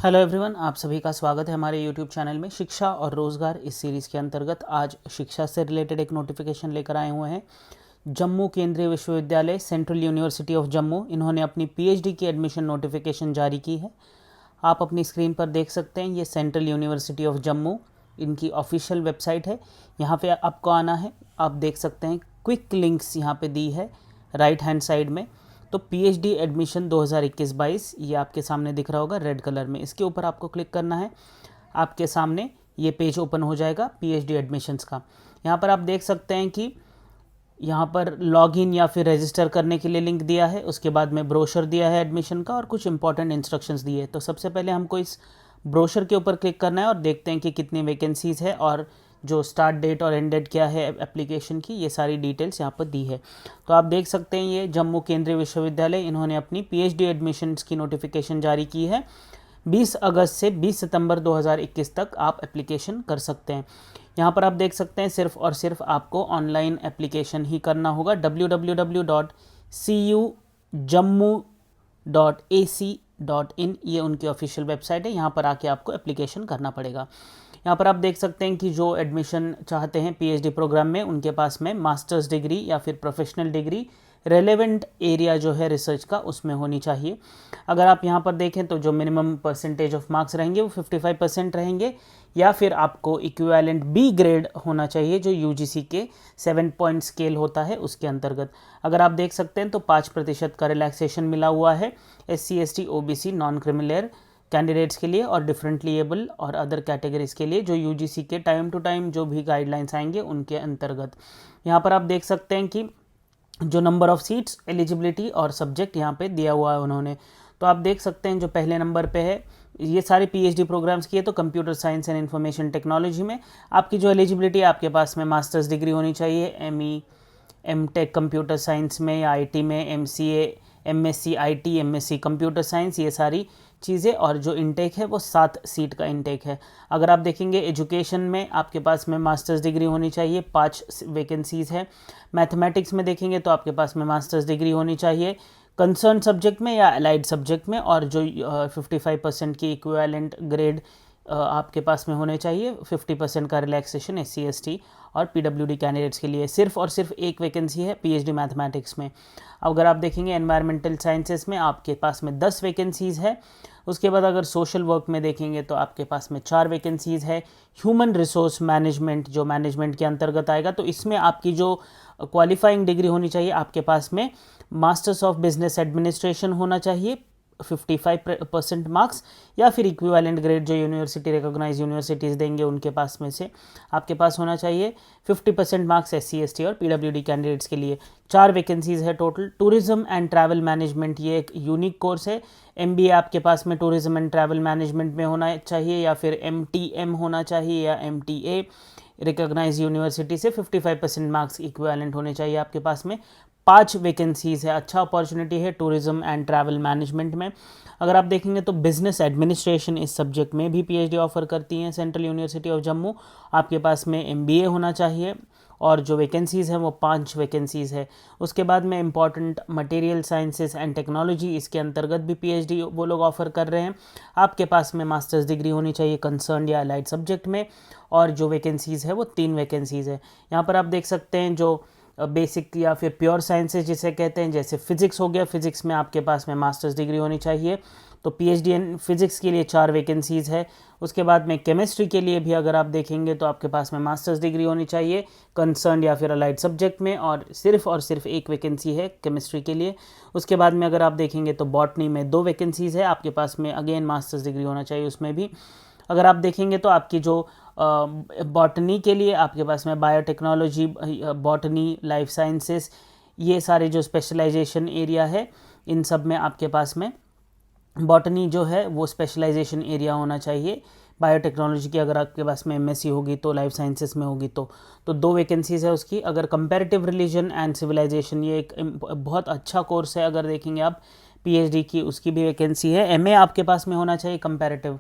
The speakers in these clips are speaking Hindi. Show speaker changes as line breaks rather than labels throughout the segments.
हेलो एवरीवन, आप सभी का स्वागत है हमारे यूट्यूब चैनल में शिक्षा और रोज़गार इस सीरीज़ के अंतर्गत। आज शिक्षा से रिलेटेड एक नोटिफिकेशन लेकर आए हुए हैं। जम्मू केंद्रीय विश्वविद्यालय सेंट्रल यूनिवर्सिटी ऑफ जम्मू, इन्होंने अपनी पीएचडी की एडमिशन नोटिफिकेशन जारी की है। आप अपनी स्क्रीन पर देख सकते हैं, ये सेंट्रल यूनिवर्सिटी ऑफ जम्मू इनकी ऑफिशियल वेबसाइट है। यहाँ पे आपको आना है। आप देख सकते हैं क्विक लिंक्स यहाँ पे दी है राइट हैंड साइड में। तो पीएचडी एडमिशन 2021-22 ये आपके सामने दिख रहा होगा रेड कलर में, इसके ऊपर आपको क्लिक करना है। आपके सामने ये पेज ओपन हो जाएगा पीएचडी एडमिशन्स का। यहाँ पर आप देख सकते हैं कि यहाँ पर लॉगिन या फिर रजिस्टर करने के लिए लिंक दिया है, उसके बाद में ब्रोशर दिया है एडमिशन का और कुछ इंपॉर्टेंट इंस्ट्रक्शंस दिए। तो सबसे पहले हमको इस ब्रोशर के ऊपर क्लिक करना है और देखते हैं कि कितनी वैकेंसीज़ है और जो स्टार्ट डेट और एंड डेट क्या है एप्लीकेशन की, ये सारी डिटेल्स यहाँ पर दी है। तो आप देख सकते हैं ये जम्मू केंद्रीय विश्वविद्यालय, इन्होंने अपनी पीएचडी एडमिशन्स की नोटिफिकेशन जारी की है। 20 अगस्त से 20 सितंबर 2021 तक आप एप्लीकेशन कर सकते हैं। यहाँ पर आप देख सकते हैं सिर्फ और सिर्फ आपको ऑनलाइन एप्लीकेशन ही करना होगा। www.cujammu.ac.in ये उनकी ऑफिशियल वेबसाइट है। यहाँ पर आके आपको एप्लीकेशन करना पड़ेगा। यहाँ पर आप देख सकते हैं कि जो एडमिशन चाहते हैं पीएचडी प्रोग्राम में, उनके पास में मास्टर्स डिग्री या फिर प्रोफेशनल डिग्री रेलेवेंट एरिया जो है रिसर्च का उसमें होनी चाहिए। अगर आप यहाँ पर देखें तो जो मिनिमम परसेंटेज ऑफ मार्क्स रहेंगे वो 55% रहेंगे, या फिर आपको इक्विवेलेंट बी ग्रेड होना चाहिए जो यूजीसी के 7 पॉइंट स्केल होता है उसके अंतर्गत। अगर आप देख सकते हैं तो 5% का रिलैक्सेशन मिला हुआ है SC ST OBC non criminal candidates के लिए और डिफरेंटली एबल और अदर कैटेगरीज के लिए, जो यूजीसी के टाइम टू टाइम जो भी गाइडलाइंस आएंगे उनके अंतर्गत। यहाँ पर आप देख सकते हैं कि जो नंबर ऑफ़ सीट्स, एलिजिबिलिटी और सब्जेक्ट यहाँ पे दिया हुआ है उन्होंने। तो आप देख सकते हैं जो पहले नंबर पे है, ये सारे पीएचडी प्रोग्राम्स की है। तो computer science and information technology में आपकी जो एलिजिबिलिटी है, आपके पास में मास्टर्स डिग्री होनी चाहिए ME MTech कंप्यूटर साइंस में या IT में, MCA MSc IT MSc computer science, ये सारी चीज़ें। और जो इनटेक है वो 7 सीट का इनटेक है। अगर आप देखेंगे एजुकेशन में आपके पास में मास्टर्स डिग्री होनी चाहिए, 5 वैकेंसीज़ है। मैथमेटिक्स में देखेंगे तो आपके पास में मास्टर्स डिग्री होनी चाहिए कंसर्न सब्जेक्ट में या अलाइड सब्जेक्ट में, और जो 55% की इक्विवेलेंट ग्रेड आपके पास में होने चाहिए। 50% का रिलैक्सेशन SC ST और PWD कैंडिडेट्स के लिए। सिर्फ और सिर्फ एक वैकेंसी है पीएचडी मैथमेटिक्स में। अगर आप देखेंगे एनवायरमेंटल साइंसेस में आपके पास में 10 वैकेंसीज़ है। उसके बाद अगर सोशल वर्क में देखेंगे तो आपके पास में 4 वैकेंसीज़ है। ह्यूमन रिसोर्स मैनेजमेंट जो मैनेजमेंट के अंतर्गत आएगा, तो इसमें आपकी जो क्वालिफाइंग डिग्री होनी चाहिए, आपके पास में मास्टर्स ऑफ बिजनेस एडमिनिस्ट्रेशन होना चाहिए 55% मार्क्स, या फिर इक्विवेलेंट ग्रेड जो यूनिवर्सिटी रिकॉग्नाइज यूनिवर्सिटीज़ देंगे उनके पास में से आपके पास होना चाहिए 50% मार्क्स SC ST और PWD कैंडिडेट्स के लिए। 4 वैकेंसीज़ है total. Tourism and travel management ये एक यूनिक कोर्स है। MBA आपके पास में टूरिज्म एंड ट्रैवल मैनेजमेंट में होना चाहिए, या फिर MTM होना चाहिए या MTA रिकॉग्नाइज यूनिवर्सिटी से 55% मार्क्स इक्विवेलेंट होने चाहिए आपके पास में। 5 वैकेंसीज़ है। अच्छा अपॉर्चुनिटी है टूरिज्म एंड ट्रैवल मैनेजमेंट में। अगर आप देखेंगे तो बिजनेस एडमिनिस्ट्रेशन इस सब्जेक्ट में भी पीएचडी ऑफर करती हैं सेंट्रल यूनिवर्सिटी ऑफ जम्मू। आपके पास में MBA होना चाहिए और जो वैकेंसीज़ हैं वो 5 वैकेंसीज़ है। उसके बाद में important material sciences and technology, इसके अंतर्गत भी पीएचडी वो लोग ऑफर कर रहे हैं। आपके पास में मास्टर्स डिग्री होनी चाहिए कंसर्न या अलाइड सब्जेक्ट में, और जो वैकेंसीज़ है वो 3 वैकेंसीज़ है। यहाँ पर आप देख सकते हैं जो बेसिक या फिर प्योर साइंसेज जिसे कहते हैं, जैसे फिजिक्स हो गया, फिजिक्स में आपके पास में मास्टर्स डिग्री होनी चाहिए। तो पीएचडी इन फिजिक्स के लिए 4 वैकेंसीज़ है। उसके बाद में केमिस्ट्री के लिए भी अगर आप देखेंगे तो आपके पास में मास्टर्स डिग्री होनी चाहिए कंसर्न या फिर अलाइड सब्जेक्ट में, और सिर्फ एक वैकेंसी है केमिस्ट्री के लिए। उसके बाद में अगर आप देखेंगे तो बॉटनी में 2 वैकेंसीज़ है। आपके पास में अगेन मास्टर्स डिग्री होना चाहिए उसमें भी। अगर आप देखेंगे तो आपकी जो बॉटनी के लिए आपके पास में बायोटेक्नोलॉजी, बॉटनी, लाइफ साइंसेस, ये सारे जो स्पेशलाइजेशन एरिया है इन सब में आपके पास में बॉटनी जो है वो स्पेशलाइजेशन एरिया होना चाहिए। बायोटेक्नोलॉजी की अगर आपके पास में MSc होगी तो लाइफ साइंसेस में होगी तो 2 वैकेंसीज़ है उसकी। अगर कंपैरेटिव रिलीजन एंड सिविलाइजेशन, ये एक बहुत अच्छा कोर्स है, अगर देखेंगे आप पीएचडी की, उसकी भी वैकेंसी है। MA आपके पास में होना चाहिए कंपैरेटिव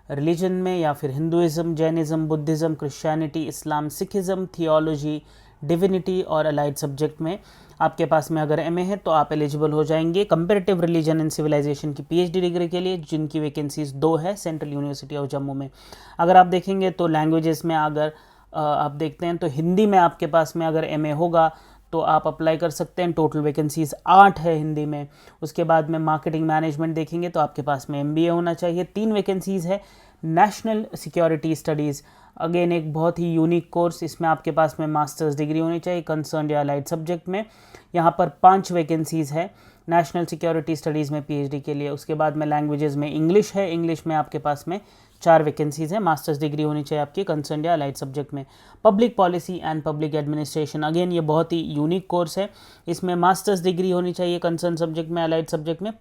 रिलीजन में, या फिर हिंदुइज़्म, जैनिज़्म, बुद्धिज़्म, क्रिश्चियनिटी, इस्लाम, सिखिज़्म, थियोलॉजी, डिविनिटी और अलाइड सब्जेक्ट में आपके पास में अगर एमए है तो आप एलिजिबल हो जाएंगे कंपैरेटिव रिलीजन एंड सिविलाइजेशन की पीएचडी डिग्री के लिए, जिनकी वैकेंसीज 2 है सेंट्रल यूनिवर्सिटी ऑफ जम्मू में। अगर आप देखेंगे तो लैंग्वेजेस में अगर आप देखते हैं तो हिंदी में आपके पास में अगर एमए होगा तो आप अप्लाई कर सकते हैं। टोटल वैकेंसीज 8 है हिंदी में। उसके बाद में मार्केटिंग मैनेजमेंट देखेंगे तो आपके पास में एमबीए होना चाहिए। 3 वैकेंसीज है। नेशनल सिक्योरिटी स्टडीज़, अगेन एक बहुत ही यूनिक कोर्स, इसमें आपके पास में मास्टर्स डिग्री होनी चाहिए कंसर्न या अलाइड सब्जेक्ट में। यहाँ पर 5 वैकेंसीज़ है नेशनल सिक्योरिटी स्टडीज़ में पीएचडी के लिए। उसके बाद में लैंग्वेजेस में इंग्लिश है, इंग्लिश में आपके पास में 4 वैकेंसीज़ है। मास्टर्स डिग्री होनी चाहिए आपकी कंसर्न या अलाइड सब्जेक्ट में। Public policy and public administration, again ये बहुत ही यूनिक कोर्स है। इसमें मास्टर्स डिग्री होनी चाहिए कंसर्न सब्जेक्ट में, अलाइड सब्जेक्ट में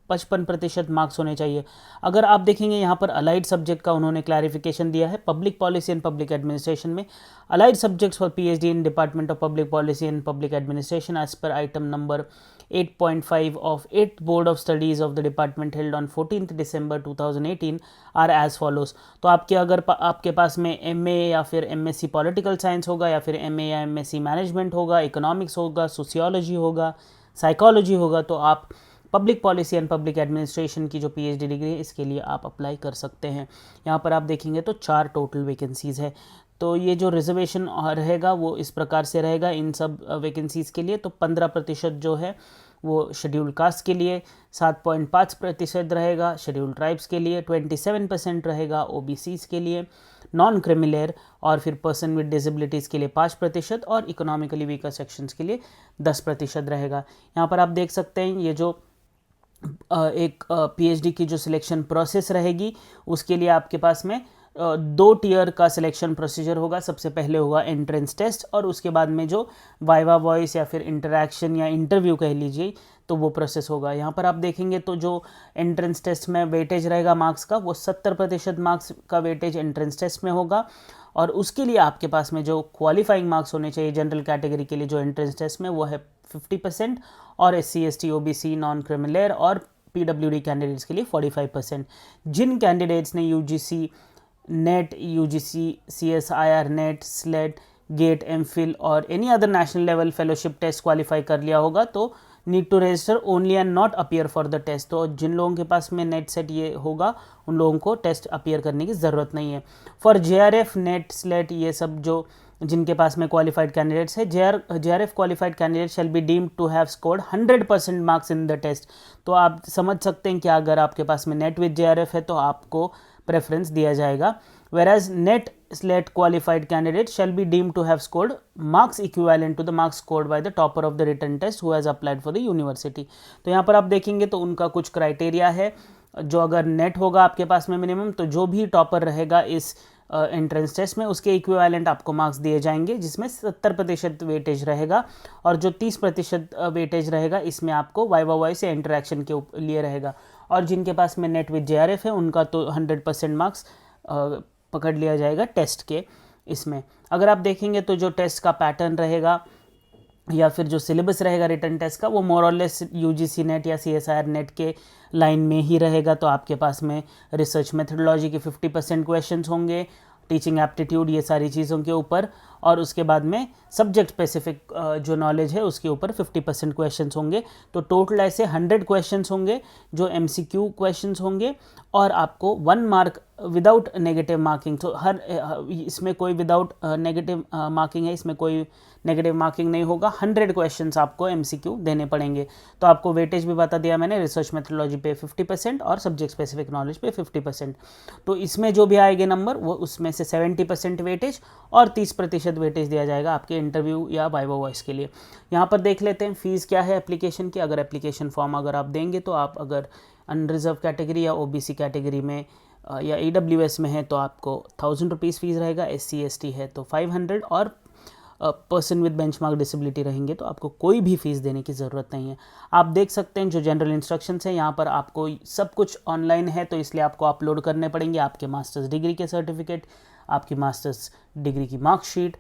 55% मार्क्स होने चाहिए। अगर आप देखेंगे यहाँ पर अलाइड सब्जेक्ट का उन्होंने क्लैरिफिकेशन दिया है public policy and public administration में। Allied subjects for PhD in department of public policy and public administration as per item number 8.5 of 8th board of studies of the department held on 14th December 2018 are as follows. तो आपके अगर आपके पास में एमए या फिर एमएससी पॉलिटिकल साइंस होगा, या फिर एमए या एमएससी मैनेजमेंट होगा, इकोनॉमिक्स होगा, सोशियोलॉजी होगा, साइकोलॉजी होगा, तो आप public policy and public administration की जो पीएचडी डिग्री है इसके लिए आप अप्लाई कर सकते हैं। यहाँ पर आप देखेंगे तो 4 टोटल वैकेंसीज़ है। तो ये जो रिजर्वेशन रहेगा वो इस प्रकार से रहेगा इन सब वैकेंसीज़ के लिए। तो 15% जो है वो शेड्यूल कास्ट के लिए, 7.5% रहेगा शेड्यूल ट्राइब्स के लिए, 27% रहेगा ओबीसीज के लिए, नॉन क्रिमिलेयर और फिर पर्सन विद डिसेबिलिटीज़ के लिए 5% और इकोनॉमिकली वीकर सेक्शंस के लिए 10% रहेगा। यहाँ पर आप देख सकते हैं ये जो एक पीएचडी की जो सिलेक्शन प्रोसेस रहेगी उसके लिए आपके पास में 2 टियर का सिलेक्शन प्रोसीजर होगा। सबसे पहले होगा एंट्रेंस टेस्ट और उसके बाद में जो वाइवा वॉइस या फिर इंटरैक्शन या इंटरव्यू कह लीजिए तो वो प्रोसेस होगा। यहाँ पर आप देखेंगे तो जो एंट्रेंस टेस्ट में वेटेज रहेगा मार्क्स का वो 70% मार्क्स का वेटेज एंट्रेंस टेस्ट में होगा। और उसके लिए आपके पास में जो क्वालिफाइंग मार्क्स होने चाहिए जनरल कैटेगरी के लिए जो एंट्रेंस टेस्ट में वो है 50% और SC ST OBC non creamy layer और PWD कैंडिडेट्स के लिए 45%। जिन कैंडिडेट्स ने UGC NET, UGC CSIR NET, SLET, GATE, MPhil और any other national level fellowship test qualify कर लिया होगा तो need to register only and not appear for the test. तो जिन लोगों के पास में नेट सेट ये होगा उन लोगों को टेस्ट अपीयर करने की ज़रूरत नहीं है। फॉर JRF नेट, स्लेट ये सब जो जिनके पास में क्वालिफाइड कैंडिडेट्स है, JRF qualified candidate shall be deemed to have scored 100% marks in the test. तो आप समझ सकते हैं कि अगर आपके पास में नेट विद JRF है तो आपको प्रेफरेंस दिया जाएगा। whereas net slate qualified candidate shall be deemed to have scored marks equivalent to the marks scored by the topper of the written test who has applied for the university। तो यहाँ पर आप देखेंगे तो उनका कुछ क्राइटेरिया है। जो अगर नेट होगा आपके पास में मिनिमम, तो जो भी टॉपर रहेगा इस एंट्रेंस टेस्ट में उसके इक्विवेलेंट आपको मार्क्स दिए जाएंगे, जिसमें 70% वेटेज रहेगा और जो 30% वेटेज रहेगा इसमें आपको वाइवा वॉइस या इंटरेक्शन के लिए रहेगा। और जिनके पास में नेट विद JRF है उनका तो 100% मार्क्स पकड़ लिया जाएगा टेस्ट के। इसमें अगर आप देखेंगे तो जो टेस्ट का पैटर्न रहेगा या फिर जो सिलेबस रहेगा रिटन टेस्ट का वो मोर और लेस UGC नेट या CSIR नेट के लाइन में ही रहेगा। तो आपके पास में रिसर्च मेथडोलॉजी के 50% क्वेश्चंस होंगे, टीचिंग एप्टीट्यूड ये सारी चीज़ों के ऊपर, और उसके बाद में सब्जेक्ट स्पेसिफिक जो नॉलेज है उसके ऊपर 50% क्वेश्चंस होंगे। तो टोटल ऐसे 100 क्वेश्चंस होंगे जो MCQ क्वेश्चंस होंगे और आपको 1 मार्क विदाउट नेगेटिव मार्किंग। तो हर इसमें कोई विदाउट नेगेटिव मार्किंग है, इसमें कोई नेगेटिव मार्किंग नहीं होगा। 100 क्वेश्चंस आपको MCQ देने पड़ेंगे। तो आपको वेटेज भी बता दिया मैंने, रिसर्च मेथडोलॉजी पे 50% और सब्जेक्ट स्पेसिफिक नॉलेज पे 50%। तो इसमें जो भी आएंगे नंबर वो उसमें से 70% वेटेज और 30% वेटेज दिया जाएगा आपके इंटरव्यू या वाइवा वॉइस के लिए। यहाँ पर देख लेते हैं फ़ीस क्या है एप्लीकेशन की। अगर एप्लीकेशन फॉर्म अगर आप देंगे तो आप अगर अनरिजर्व कैटेगरी या OBC कैटेगरी में या EWS में है तो आपको 1000 रुपीज़ फ़ीस रहेगा, SC ST है तो 500 और पर्सन विद बेंचमार्क डिसेबिलिटी रहेंगे तो आपको कोई भी फ़ीस देने की ज़रूरत नहीं है। आप देख सकते हैं जो जनरल इंस्ट्रक्शंस हैं यहाँ पर आपको सब कुछ ऑनलाइन है, तो इसलिए आपको अपलोड करने पड़ेंगे आपके मास्टर्स डिग्री के सर्टिफिकेट, आपकी मास्टर्स डिग्री की मार्कशीट,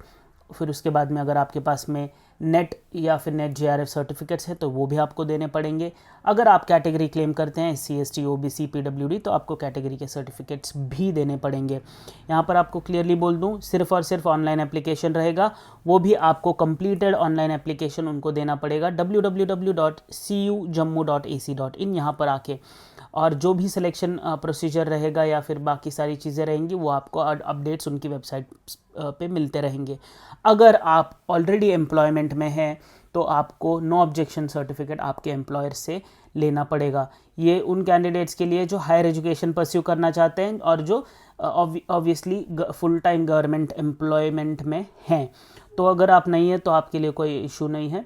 फिर उसके बाद में अगर आपके पास में नेट या फिर नेट JRF सर्टिफिकेट्स है तो वो भी आपको देने पड़ेंगे। अगर आप कैटेगरी क्लेम करते हैं SC ST OBC PWD तो आपको कैटेगरी के सर्टिफिकेट्स भी देने पड़ेंगे। यहाँ पर आपको क्लियरली बोल दूँ, सिर्फ और सिर्फ ऑनलाइन एप्लीकेशन रहेगा, वो भी आपको कंप्लीटेड ऑनलाइन एप्लीकेशन उनको देना पड़ेगा www.cujammu.ac.in यहाँ पर आके। और जो भी सिलेक्शन प्रोसीजर रहेगा या फिर बाकी सारी चीज़ें रहेंगी वो आपको अपडेट्स उनकी वेबसाइट पे मिलते रहेंगे। अगर आप ऑलरेडी एम्प्लॉयमेंट में हैं तो आपको नो ऑब्जेक्शन सर्टिफिकेट आपके एम्प्लॉयर से लेना पड़ेगा। ये उन कैंडिडेट्स के लिए जो हायर एजुकेशन परस्यू करना चाहते हैं और जो obviously full time government employment में हैं। तो अगर आप नहीं है तो आपके लिए कोई इशू नहीं है,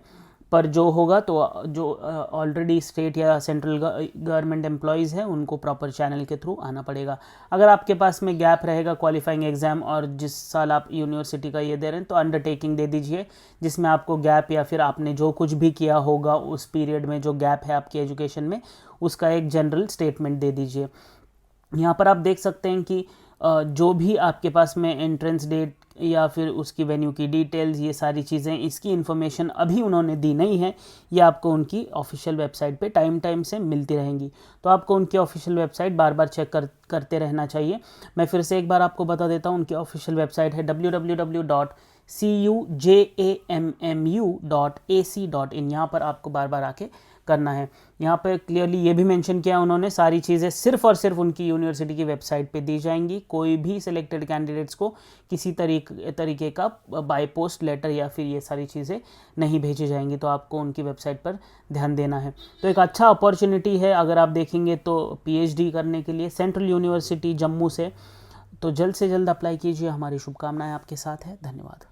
पर जो होगा तो जो ऑलरेडी स्टेट या सेंट्रल गवर्नमेंट एम्प्लॉयज़ हैं उनको प्रॉपर चैनल के थ्रू आना पड़ेगा। अगर आपके पास में गैप रहेगा क्वालिफाइंग एग्ज़ाम और जिस साल आप यूनिवर्सिटी का ये दे रहे हैं तो अंडरटेकिंग दे दीजिए जिसमें आपको गैप या फिर आपने जो कुछ भी किया होगा उस पीरियड में जो गैप है आपकी एजुकेशन में उसका एक जनरल स्टेटमेंट दे दीजिए। यहाँ पर आप देख सकते हैं कि जो भी आपके पास में एंट्रेंस डेट या फिर उसकी वेन्यू की डिटेल्स, ये सारी चीज़ें, इसकी इन्फॉर्मेशन अभी उन्होंने दी नहीं है, ये आपको उनकी ऑफिशियल वेबसाइट पे टाइम से मिलती रहेंगी। तो आपको उनकी ऑफिशियल वेबसाइट बार बार चेक करते रहना चाहिए। मैं फिर से एक बार आपको बता देता हूँ, उनकी ऑफिशियल वेबसाइट है www.cujammu.ac.in। यहाँ पर आपको बार बार आके करना है। यहाँ पे क्लियरली ये भी मेंशन किया उन्होंने, सारी चीज़ें सिर्फ और सिर्फ उनकी यूनिवर्सिटी की वेबसाइट पे दी जाएंगी। कोई भी सिलेक्टेड कैंडिडेट्स को किसी तरीके का बाय पोस्ट लेटर या फिर ये सारी चीज़ें नहीं भेजी जाएंगी। तो आपको उनकी वेबसाइट पर ध्यान देना है। तो एक अच्छा अपॉर्चुनिटी है अगर आप देखेंगे तो PhD करने के लिए सेंट्रल यूनिवर्सिटी जम्मू से। तो जल्द से जल्द अप्लाई कीजिए। हमारी शुभकामनाएं आपके साथ है। धन्यवाद।